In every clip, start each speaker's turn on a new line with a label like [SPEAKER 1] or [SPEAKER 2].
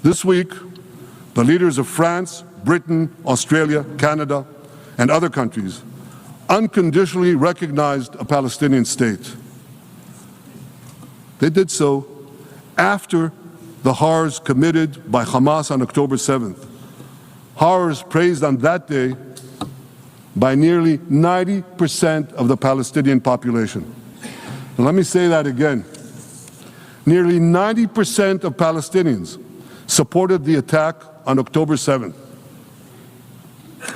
[SPEAKER 1] This week, the leaders of France, Britain, Australia, Canada, and other countries unconditionally recognized a Palestinian state. They did so after the horrors committed by Hamas on October 7th. Horrors praised on that day by nearly 90% of the Palestinian population. And let me say that again. Nearly 90% of Palestinians supported the attack on October 7th.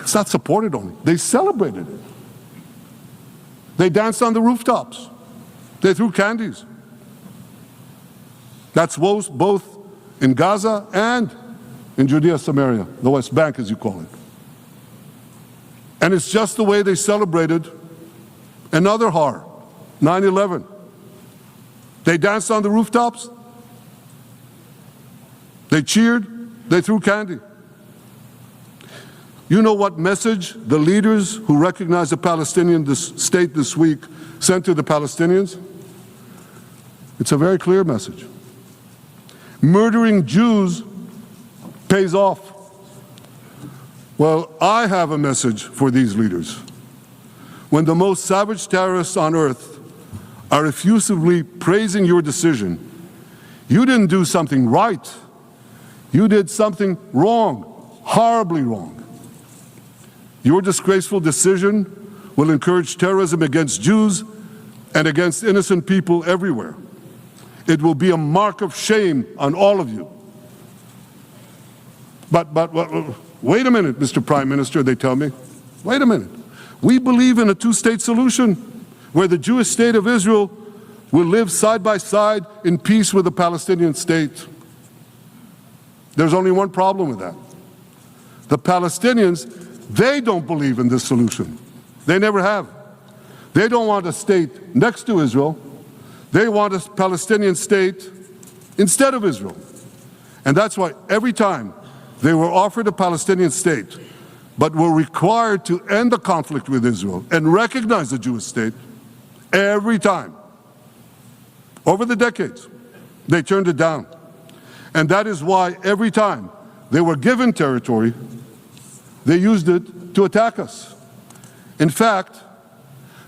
[SPEAKER 1] It's not supported only, they celebrated it. They danced on the rooftops. They threw candies. That's both in Gaza and in Judea, Samaria, the West Bank as you call it. And it's just the way they celebrated another horror, 9/11. They danced on the rooftops, they cheered, they threw candy. You know what message the leaders who recognize the Palestinian state this week sent to the Palestinians? It's a very clear message. Murdering Jews pays off. Well, I have a message for these leaders. When the most savage terrorists on earth are effusively praising your decision, you didn't do something right. You did something wrong, horribly wrong. Your disgraceful decision will encourage terrorism against Jews and against innocent people everywhere. It will be a mark of shame on all of you. But wait a minute, Mr. Prime Minister, they tell me. Wait a minute. We believe in a two-state solution where the Jewish state of Israel will live side by side in peace with the Palestinian state. There's only one problem with that. The Palestinians, they don't believe in this solution. They never have. They don't want a state next to Israel. They want a Palestinian state instead of Israel. And that's why every time they were offered a Palestinian state, but were required to end the conflict with Israel and recognize the Jewish state, every time, over the decades, they turned it down. And that is why every time they were given territory, they used it to attack us. In fact,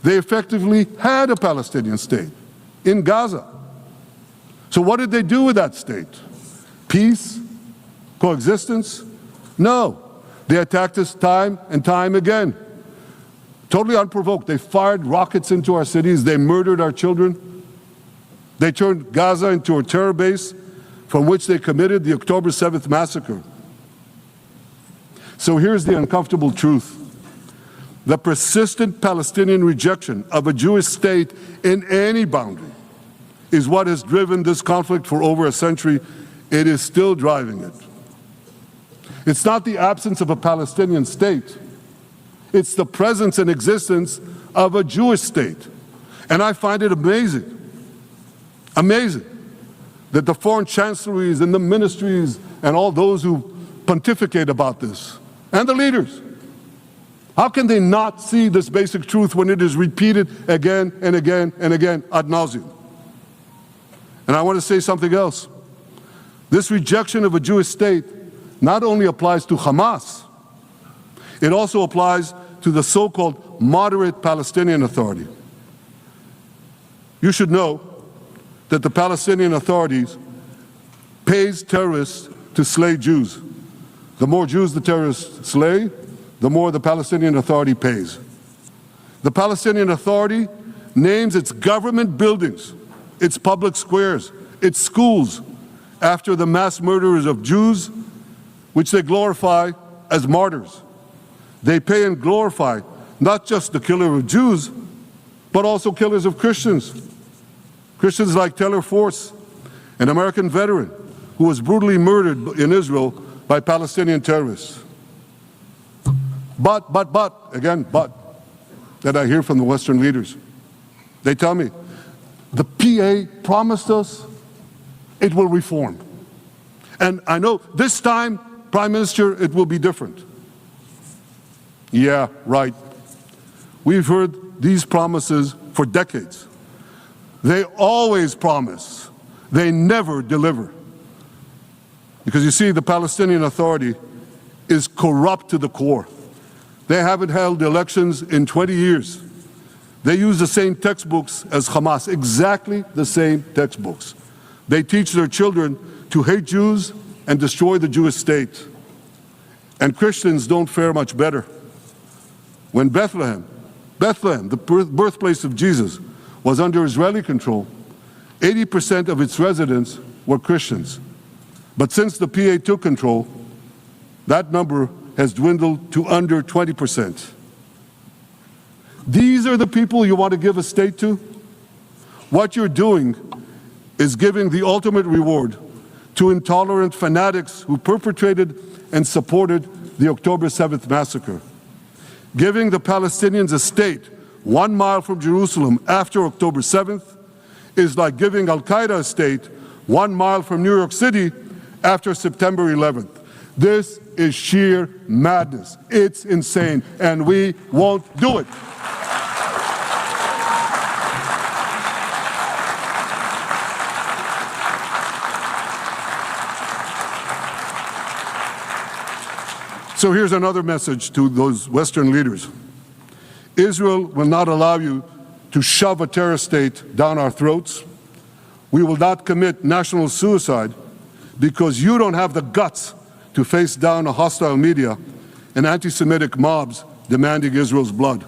[SPEAKER 1] they effectively had a Palestinian state in Gaza. So what did they do with that state? Peace? Coexistence? No. They attacked us time and time again. Totally unprovoked. They fired rockets into our cities. They murdered our children. They turned Gaza into a terror base from which they committed the October 7th massacre. So here's the uncomfortable truth. The persistent Palestinian rejection of a Jewish state in any boundary is what has driven this conflict for over a century. It is still driving it. It's not the absence of a Palestinian state. It's the presence and existence of a Jewish state. And I find it amazing that the foreign chancelleries and the ministries and all those who pontificate about this, and the leaders, how can they not see this basic truth when it is repeated again and again and again ad nauseum? And I want to say something else. This rejection of a Jewish state not only applies to Hamas, it also applies to the so-called moderate Palestinian Authority. You should know that the Palestinian authorities pays terrorists to slay Jews. The more Jews the terrorists slay, the more the Palestinian Authority pays. The Palestinian Authority names its government buildings, its public squares, its schools, after the mass murderers of Jews, which they glorify as martyrs. They pay and glorify not just the killer of Jews, but also killers of Christians. Christians like Taylor Force, an American veteran who was brutally murdered in Israel by Palestinian terrorists. But, that I hear from the Western leaders. They tell me, the PA promised us it will reform. And I know this time, Prime Minister, it will be different. Yeah, right. We've heard these promises for decades. They always promise. They never deliver. Because you see, the Palestinian Authority is corrupt to the core. They haven't held elections in 20 years. They use the same textbooks as Hamas, exactly the same textbooks. They teach their children to hate Jews and destroy the Jewish state. And Christians don't fare much better. When Bethlehem, the birthplace of Jesus, was under Israeli control, 80% of its residents were Christians. But since the PA took control, that number has dwindled to under 20%. These are the people you want to give a state to? What you're doing is giving the ultimate reward to intolerant fanatics who perpetrated and supported the October 7th massacre. Giving the Palestinians a state 1 mile from Jerusalem after October 7th is like giving Al-Qaeda a state 1 mile from New York City after September 11th. This is sheer madness. It's insane, and we won't do it. So here's another message to those Western leaders. Israel will not allow you to shove a terror state down our throats. We will not commit national suicide because you don't have the guts to face down a hostile media and anti-Semitic mobs demanding Israel's blood.